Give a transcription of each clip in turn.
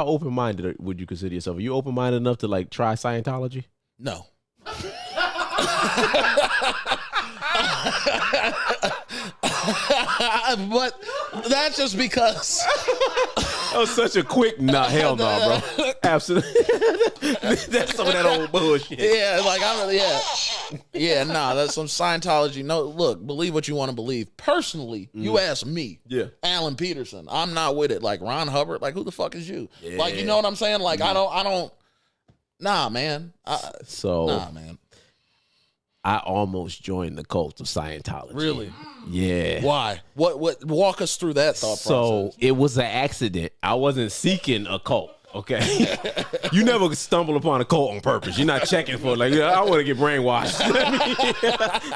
How open-minded would you consider yourself? Are you open-minded enough to like try Scientology? No. But that's just because that was such a quick hell no, bro. Absolutely. That's some of that old bullshit. Yeah, like that's some Scientology. No, look, believe what you want to believe. Personally, you ask me, Alan Peterson, I'm not with it. Like Ron Hubbard, like who the fuck is you? Yeah. Like, you know what I'm saying? Like I don't. Nah, man. Nah, man. I almost joined the cult of Scientology. Really? Yeah. Why? What? Walk us through that thought process. So it was an accident. I wasn't seeking a cult. Okay. You never stumble upon a cult on purpose. You're not checking for like, I want to get brainwashed.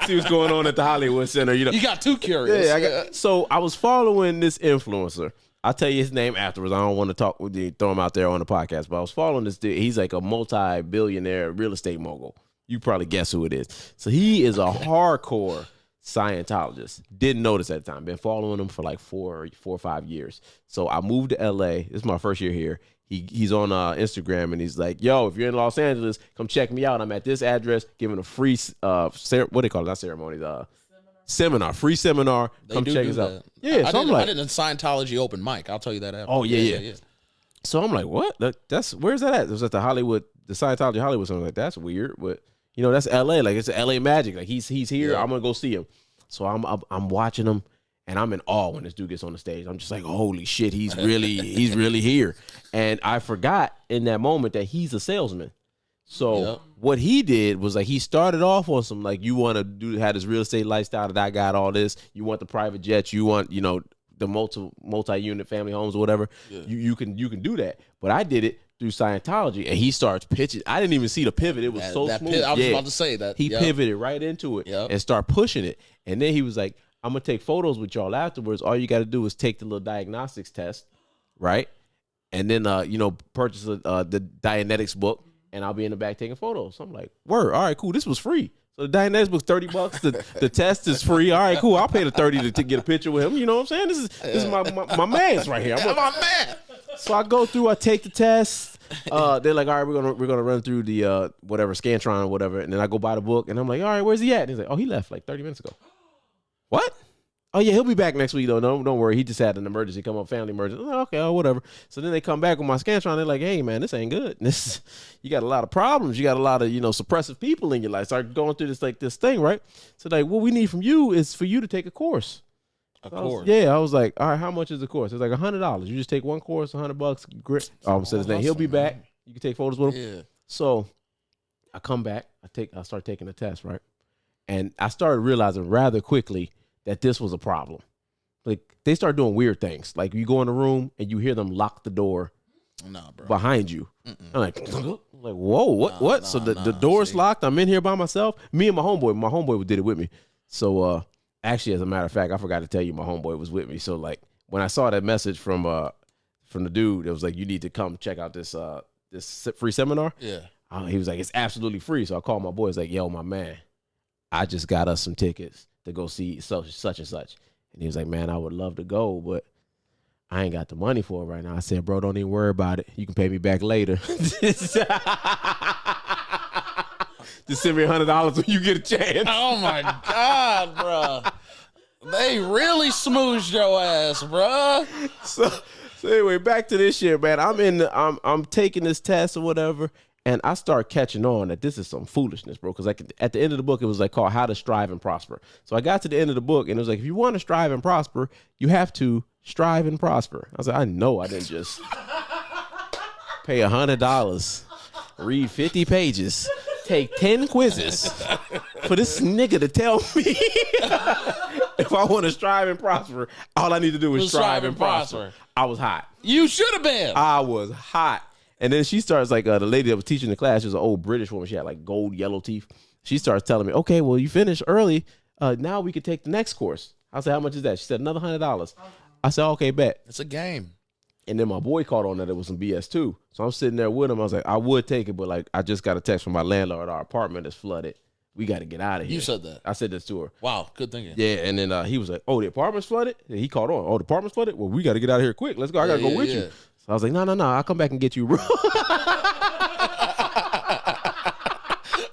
See what's going on at the Hollywood Center. You got too curious. Yeah. So I was following this influencer. I'll tell you his name afterwards. I don't want to talk with you, throw him out there on the podcast, but I was following this dude. He's like a multi-billionaire real estate mogul. You probably guess who it is. So he is a hardcore Scientologist. Didn't notice at the time. Been following him for like 4 or 5 years. So I moved to LA. This is my first year here. He's on Instagram and he's like, yo, if you're in Los Angeles, come check me out. I'm at this address, giving a free what do they call it? Not ceremonies. Seminar, free seminar. Come check us out. Yeah, so I did a Scientology open mic. I'll tell you that after. Oh yeah. So I'm like, what? Where's that at? It was at the Scientology Hollywood. So I'm like, that's weird, but you know, that's LA. Like it's LA magic. Like he's here. Yeah. I'm gonna go see him. So I'm watching him, and I'm in awe when this dude gets on the stage. I'm just like, holy shit, he's really here. And I forgot in that moment that he's a salesman. So what he did was like he started off on some like, you want to have this real estate lifestyle that I got all this. You want the private jets. You want the multi-unit family homes or whatever. Yeah. You can do that. But I did it through Scientology, and he starts pitching. I didn't even see the pivot. It was so smooth. I was about to say that. He pivoted right into it and start pushing it. And then he was like, I'm going to take photos with y'all afterwards. All you got to do is take the little diagnostics test, right? And then, purchase the Dianetics book, and I'll be in the back taking photos. So I'm like, word, all right, cool. This was free. So the Dianetics book's $30. The test is free. All right, cool. I'll pay the $30 to get a picture with him. You know what I'm saying? This is my man's right here. I'm my man. So I go through, I take the test. They're like, all right, we're gonna run through the whatever Scantron or whatever, and then I go buy the book, and I'm like, all right, where's he at? And he's like, oh, he left like 30 minutes ago. What? Oh yeah, he'll be back next week though. No, don't worry. He just had an emergency come up, family emergency. Oh, okay, whatever. So then they come back with my Scantron. They're like, hey man, this ain't good. You got a lot of problems. You got a lot of suppressive people in your life. Start going through this thing, right? So like, what we need from you is for you to take a course. I was like, all right, how much is the course? It's like $100. You just take one course, $100. Great. Said his name. He'll be back. You can take photos with him. Yeah. So I come back. I start taking the test, right? And I started realizing rather quickly that this was a problem. Like they start doing weird things. Like you go in the room and you hear them lock the door behind you. I'm like, whoa, what? So the door's locked. I'm in here by myself. Me and my homeboy did it with me. So actually, as a matter of fact, I forgot to tell you, my homeboy was with me. So like when I saw that message from the dude, it was like, you need to come check out this free seminar. Yeah. He was like, it's absolutely free. So I called my boy. He's like, yo, my man, I just got us some tickets to go see such and such. And he was like, man, I would love to go, but I ain't got the money for it right now. I said, bro, don't even worry about it. You can pay me back later. Just send me $100 when you get a chance. Oh my God, bro. They really smooshed your ass, bro. So anyway, back to this shit, man. I'm taking this test or whatever, and I start catching on that this is some foolishness, bro. Because like at the end of the book, it was like called How to Strive and Prosper. So I got to the end of the book, and it was like, if you want to strive and prosper, you have to strive and prosper. I was like, I know I didn't just pay $100, read 50 pages, take 10 quizzes for this nigga to tell me if I want to strive and prosper, all I need to do is strive and prosper. I was hot. You should have been. I was hot. And then she starts like the lady that was teaching the class, she was an old British woman. She had like gold, yellow teeth. She starts telling me, okay, well, you finished early. Now we could take the next course. I said, how much is that? She said, another $100. I said, okay, bet. It's a game. And then my boy caught on that it was some BS too. So I'm sitting there with him. I was like, I would take it, but like I just got a text from my landlord. Our apartment is flooded. We got to get out of here. You said that. I said this to her. Wow, good thinking. Yeah, and then he was like, oh, the apartment's flooded? And he caught on. Oh, the apartment's flooded? Well, we got to get out of here quick. Let's go. I got to go with you. So I was like, no, I'll come back and get you, bro.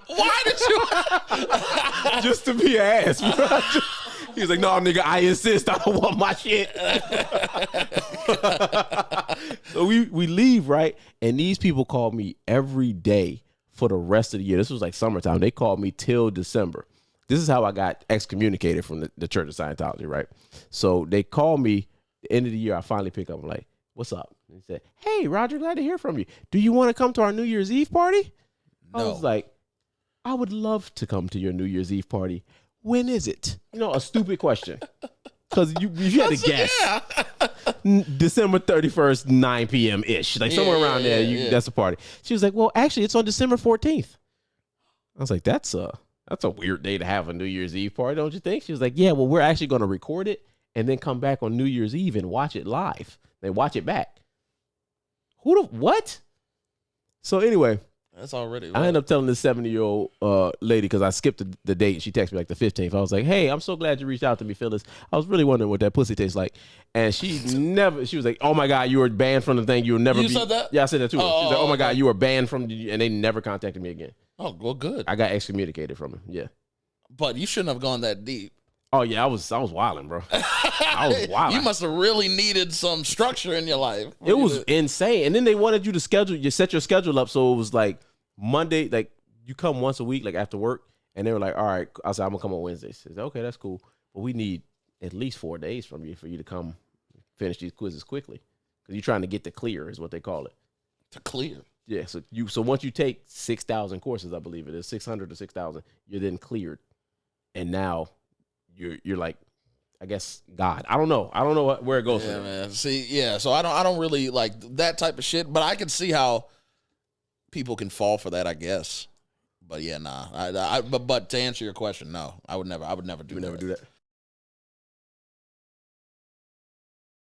Why did you? Just to be an ass, bro. He was like, no, nigga, I insist. I don't want my shit. So we leave, right? And these people called me every day for the rest of the year. This was like summertime. They called me till December. This is how I got excommunicated from the Church of Scientology, right? So they called me the end of the year. I finally pick up. I'm like, what's up? And he said, hey, Roger, glad to hear from you. Do you want to come to our New Year's Eve party? No. I was like, I would love to come to your New Year's Eve party. When is it? You know, a stupid question. Because you had to guess. Yeah. December 31st, 9 p.m.-ish. Like somewhere around there, that's a party. She was like, well, actually, it's on December 14th. I was like, that's a weird day to have a New Year's Eve party, don't you think? She was like, yeah, well, we're actually going to record it and then come back on New Year's Eve and watch it live. They watch it back. What? So anyway. That's already right. I ended up telling this 70-year-old lady, because I skipped the date. She texted me like the 15th. I was like, hey, I'm so glad you reached out to me, Phyllis. I was really wondering what that pussy tastes like. And she was like, oh my God, you were banned from the thing. You will never be. You said that? Yeah, I said that too. She was like, oh my God, you were banned from, and they never contacted me again. Oh, well, good. I got excommunicated from him. Yeah. But you shouldn't have gone that deep. Oh yeah, I was wilding, bro. I was wilding. You must have really needed some structure in your life. It was insane. And then they wanted you to set your schedule up so it was like Monday, like you come once a week, like after work, and they were like, all right, I said, I'm gonna come on Wednesdays. I said, okay, that's cool. But we need at least 4 days from you for you to come finish these quizzes quickly. Because you're trying to get the clear is what they call it. To clear. Yeah. So once you take 6,000 courses, I believe it is 600 to 6,000, you're then cleared. And now you're like, I guess God. I don't know where it goes. Yeah, man. See, yeah. So I don't really like that type of shit, but I can see how people can fall for that, I guess. But yeah, nah. But to answer your question, no, I would never do that.